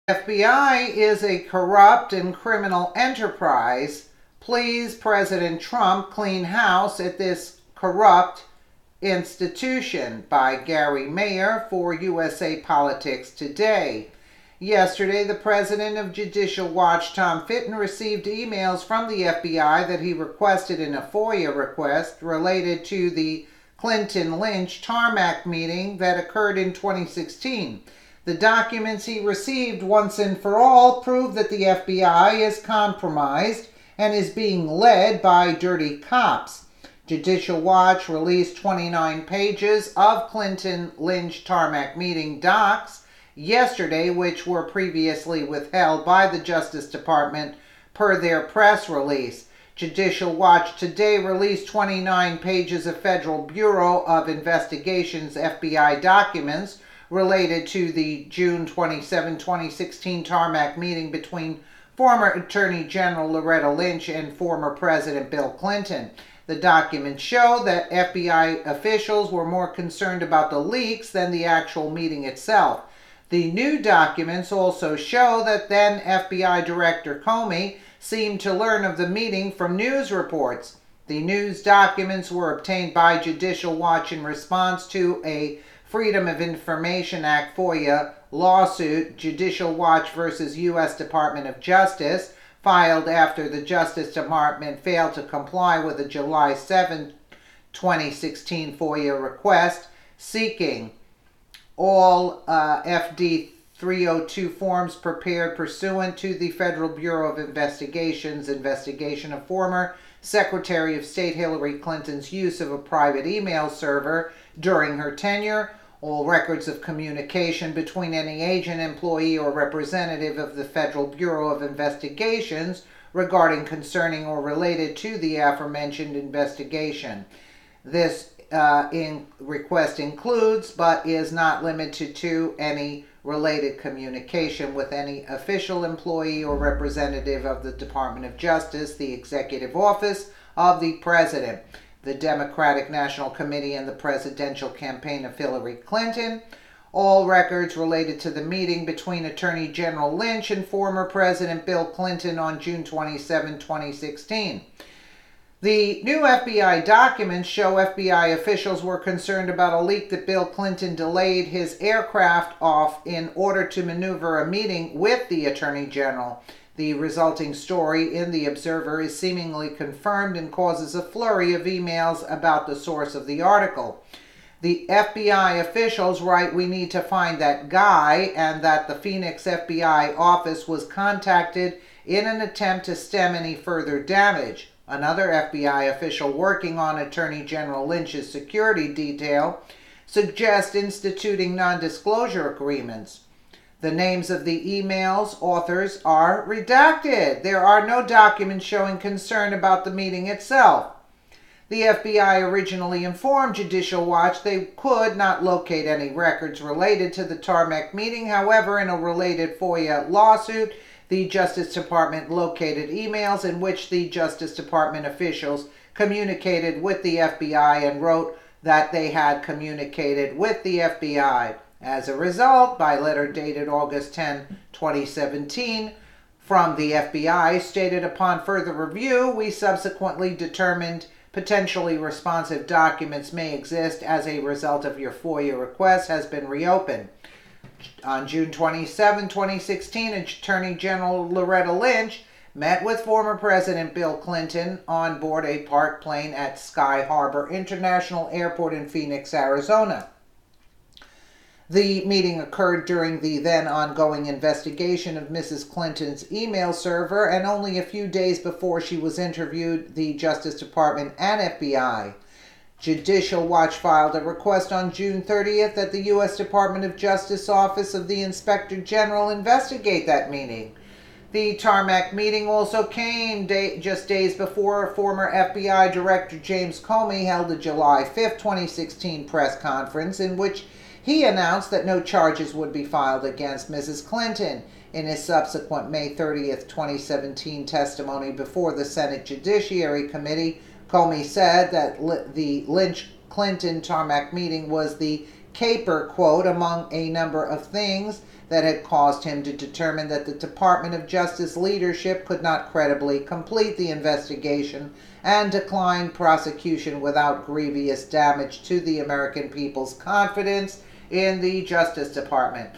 FBI is a corrupt and criminal enterprise. Please, President Trump, clean house at this corrupt institution, by Gary Mayer for USA Politics Today. Yesterday, the president of Judicial Watch, Tom Fitton, received emails from the FBI that he requested in a FOIA request related to the Clinton-Lynch tarmac meeting that occurred in 2016. The documents he received once and for all prove that the FBI is compromised and is being led by dirty cops. Judicial Watch released 29 pages of Clinton-Lynch tarmac meeting docs yesterday, which were previously withheld by the Justice Department per their press release. Judicial Watch today released 29 pages of Federal Bureau of Investigation's FBI documents related to the June 27, 2016 tarmac meeting between former Attorney General Loretta Lynch and former President Bill Clinton. The documents show that FBI officials were more concerned about the leaks than the actual meeting itself. The new documents also show that then FBI Director Comey seemed to learn of the meeting from news reports. The news documents were obtained by Judicial Watch in response to a Freedom of Information Act FOIA lawsuit, Judicial Watch versus U.S. Department of Justice, filed after the Justice Department failed to comply with a July 7, 2016 FOIA request seeking all FD 302 forms prepared pursuant to the Federal Bureau of Investigation's investigation of former Secretary of State Hillary Clinton's use of a private email server during her tenure, all records of communication between any agent, employee, or representative of the Federal Bureau of Investigations regarding, concerning, or related to the aforementioned investigation. This request includes, but is not limited to, any related communication with any official, employee, or representative of the Department of Justice, the Executive Office of the President, the Democratic National Committee, and the presidential campaign of Hillary Clinton. All records related to the meeting between Attorney General Lynch and former President Bill Clinton on June 27, 2016. The new FBI documents show FBI officials were concerned about a leak that Bill Clinton delayed his aircraft off in order to maneuver a meeting with the Attorney General. The resulting story in The Observer is seemingly confirmed and causes a flurry of emails about the source of the article. The FBI officials write, "We need to find that guy," and that the Phoenix FBI office was contacted in an attempt to stem any further damage. Another FBI official working on Attorney General Lynch's security detail suggests instituting non-disclosure agreements. The names of the email's authors are redacted. There are no documents showing concern about the meeting itself. The FBI originally informed Judicial Watch they could not locate any records related to the tarmac meeting. However, in a related FOIA lawsuit, the Justice Department located emails in which the Justice Department officials communicated with the FBI and wrote that they had communicated with the FBI. As a result, by letter dated August 10, 2017, from the FBI, stated, "Upon further review, we subsequently determined potentially responsive documents may exist as a result of your FOIA request has been reopened." On June 27, 2016, Attorney General Loretta Lynch met with former President Bill Clinton on board a parked plane at Sky Harbor International Airport in Phoenix, Arizona. The meeting occurred during the then ongoing investigation of Mrs. Clinton's email server and only a few days before she was interviewed the Justice Department and FBI. Judicial Watch filed a request on June 30th that the U.S. Department of Justice Office of the Inspector General investigate that meeting. The tarmac meeting also came just days before former FBI Director James Comey held a July 5, 2016 press conference in which he announced that no charges would be filed against Mrs. Clinton. In his subsequent May 30th, 2017 testimony before the Senate Judiciary Committee, Comey said that the Lynch-Clinton tarmac meeting was the caper, quote, among a number of things that had caused him to determine that the Department of Justice leadership could not credibly complete the investigation and declined prosecution without grievous damage to the American people's confidence in the Justice Department.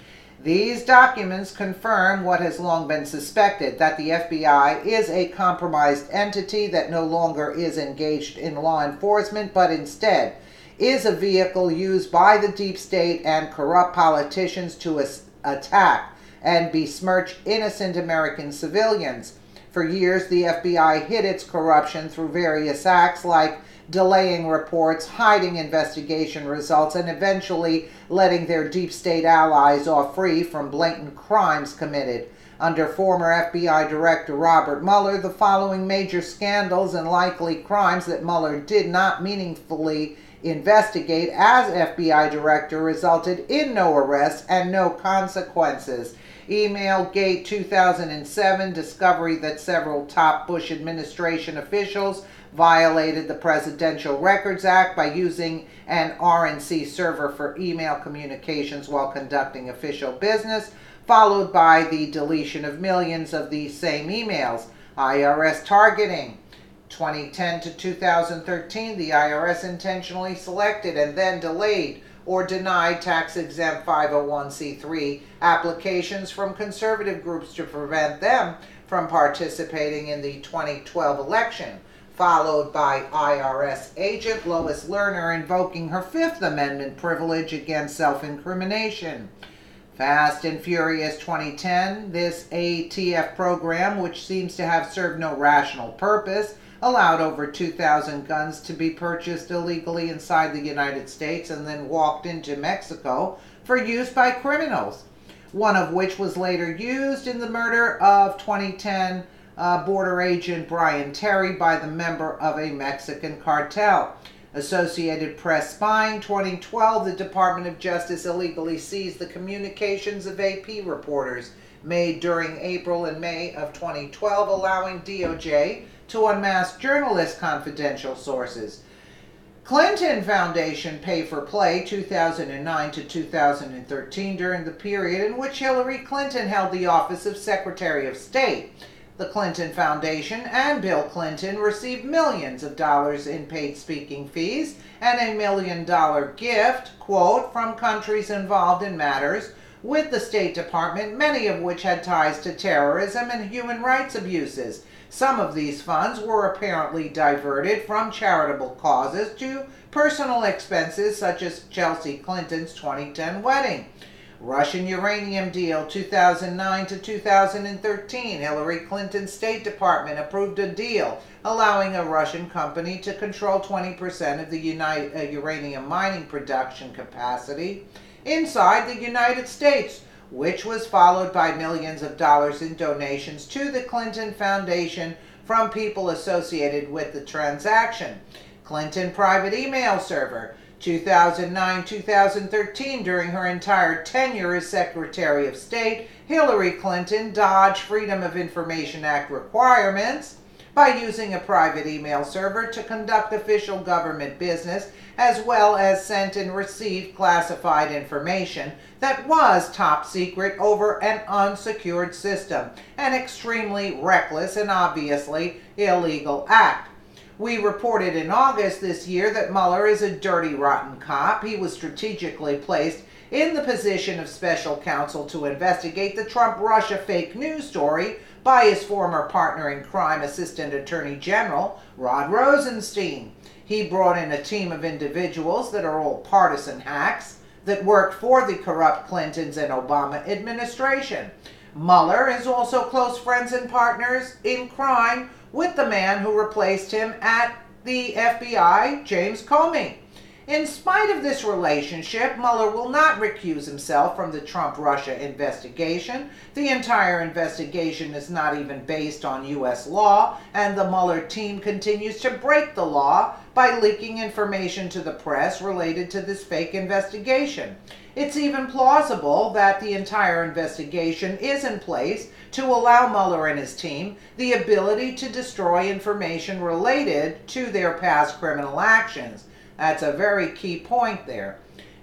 These documents confirm what has long been suspected, that the FBI is a compromised entity that no longer is engaged in law enforcement, but instead is a vehicle used by the deep state and corrupt politicians to attack and besmirch innocent American civilians. For years, the FBI hid its corruption through various acts like delaying reports, hiding investigation results, and eventually letting their deep state allies off free from blatant crimes committed. Under former FBI Director Robert Mueller, the following major scandals and likely crimes that Mueller did not meaningfully investigate as FBI Director resulted in no arrests and no consequences. Emailgate 2007, discovery that several top Bush administration officials violated the Presidential Records Act by using an RNC server for email communications while conducting official business, followed by the deletion of millions of these same emails. IRS targeting. 2010 to 2013, the IRS intentionally selected and then delayed or denied tax-exempt 501c3 applications from conservative groups to prevent them from participating in the 2012 election, followed by IRS agent Lois Lerner invoking her Fifth Amendment privilege against self-incrimination. Fast and Furious 2010, this ATF program, which seems to have served no rational purpose, allowed over 2,000 guns to be purchased illegally inside the United States and then walked into Mexico for use by criminals, one of which was later used in the murder of 2010 border agent Brian Terry by the member of a Mexican cartel. Associated Press spying. 2012, the Department of Justice illegally seized the communications of AP reporters made during April and May of 2012, allowing DOJ to unmask journalists' confidential sources. Clinton Foundation Pay for Play 2009 to 2013, during the period in which Hillary Clinton held the office of Secretary of State. The Clinton Foundation and Bill Clinton received millions of dollars in paid speaking fees and $1 million gift, quote, from countries involved in matters with the State Department, many of which had ties to terrorism and human rights abuses. Some of these funds were apparently diverted from charitable causes to personal expenses such as Chelsea Clinton's 2010 wedding. Russian uranium deal 2009 to 2013. Hillary Clinton's State Department approved a deal allowing a Russian company to control 20% of the uranium mining production capacity inside the United States, which was followed by millions of dollars in donations to the Clinton Foundation from people associated with the transaction. Clinton private email server 2009-2013, during her entire tenure as Secretary of State, Hillary Clinton dodged Freedom of Information Act requirements by using a private email server to conduct official government business, as well as sent and received classified information that was top secret over an unsecured system, an extremely reckless and obviously illegal act. We reported in August this year that Mueller is a dirty, rotten cop. He was strategically placed in the position of special counsel to investigate the Trump-Russia fake news story by his former partner in crime, Assistant Attorney General Rod Rosenstein. He brought in a team of individuals that are all partisan hacks that worked for the corrupt Clintons and Obama administration. Mueller is also close friends and partners in crime with the man who replaced him at the FBI, James Comey. In spite of this relationship, Mueller will not recuse himself from the Trump-Russia investigation. The entire investigation is not even based on U.S. law, and the Mueller team continues to break the law by leaking information to the press related to this fake investigation. It's even plausible that the entire investigation is in place to allow Mueller and his team the ability to destroy information related to their past criminal actions. That's a very key point there.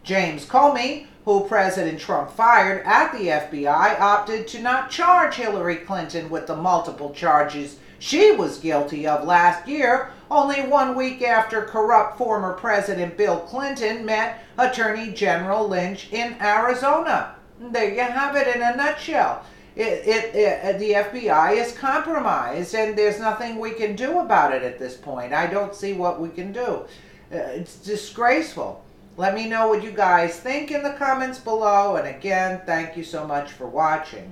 James Comey, who President Trump fired at the FBI, opted to not charge Hillary Clinton with the multiple charges she was guilty of last year, only 1 week after corrupt former President Bill Clinton met Attorney General Lynch in Arizona. There you have it in a nutshell. The FBI is compromised, and there's nothing we can do about it at this point. I don't see what we can do. It's disgraceful. Let me know what you guys think in the comments below, and again, thank you so much for watching.